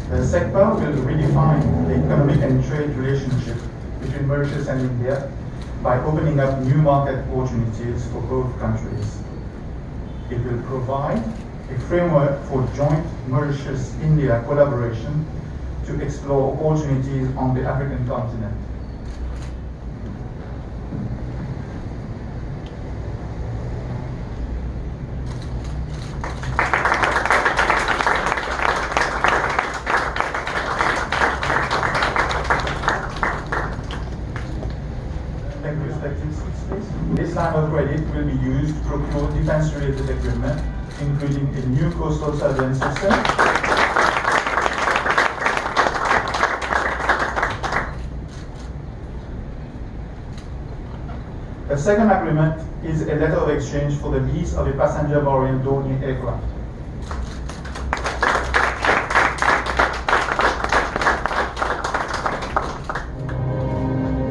The sector will redefine the economic and trade relationship between Mauritius and India by opening up new market opportunities for both countries. It will provide a framework for joint Mauritius-India collaboration to explore opportunities on the African continent. This line of credit will be used to procure defense-related equipment, including a new coastal surveillance system, a second agreement is a letter of exchange for the lease of a passenger Mauricien Dornier aircraft.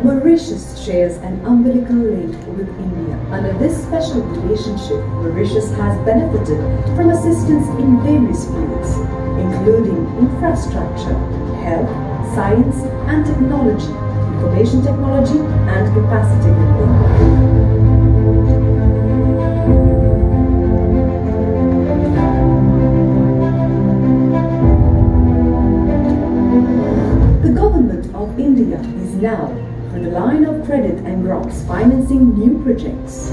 Mauritius shares an umbilical link with India. Under this special relationship, Mauritius has benefited from assistance in various fields, including infrastructure, health, science and technology, information technology and capacity building. India is now, through the line of credit and grants, financing new projects.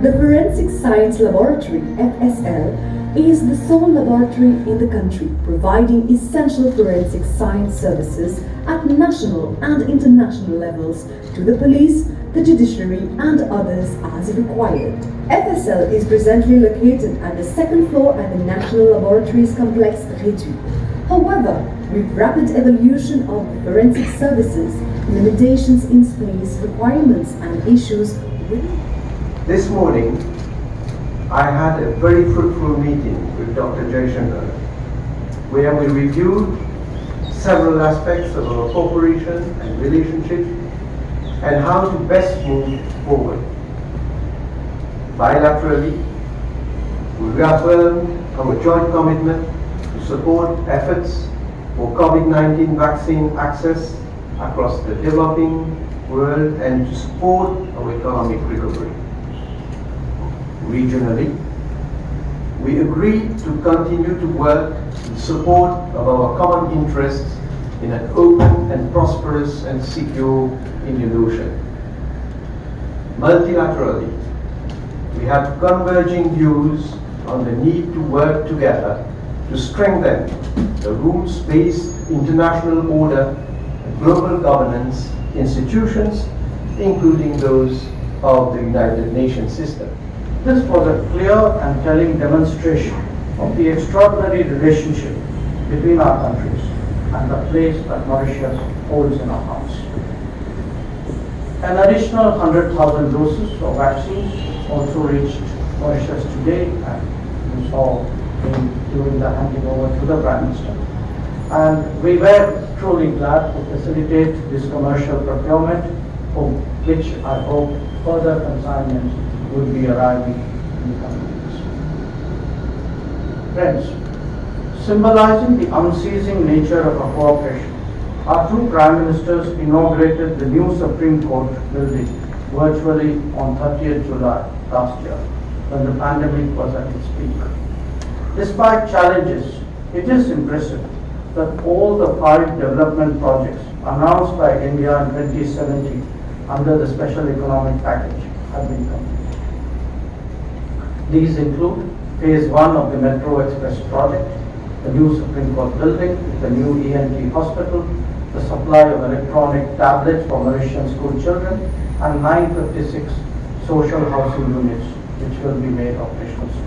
The Forensic Science Laboratory, FSL, is the sole laboratory in the country providing essential forensic science services at national and international levels to the police, the judiciary and others as required. FSL is presently located at the second floor at the National Laboratories Complex, Réduit. However, with rapid evolution of forensic services, limitations in space, requirements and issues with... This morning, I had a very fruitful meeting with Dr. Jaishankar, where we reviewed several aspects of our cooperation and relationship and how to best move forward. Bilaterally, we reaffirmed our joint commitment to support efforts for COVID-19 vaccine access across the developing world and to support our economic recovery. Regionally, we agreed to continue to work in support of our common interests in an open and prosperous and secure Indian Ocean. Multilaterally, we have converging views on the need to work together to strengthen the rules-based international order and global governance institutions, including those of the United Nations system. This was a clear and telling demonstration of the extraordinary relationship between our countries and the place that Mauritius holds in our hearts. An additional 100,000 doses of vaccines also reached Mauritius today, and you saw during the handing over to the Prime Minister. And we were truly glad to facilitate this commercial procurement, for which I hope further consignments will be arriving in the coming weeks. Friends, symbolizing the unceasing nature of our cooperation, our two Prime Ministers inaugurated the new Supreme Court building virtually on 30th July last year, when the pandemic was at its peak. Despite challenges, it is impressive that all the 5 development projects announced by India in 2017 under the Special Economic Package have been completed. These include Phase 1 of the Metro Express project, the new Supreme Court building, the new ENT hospital, the supply of electronic tablets for Mauritian school children, and 956 social housing units which will be made operational soon.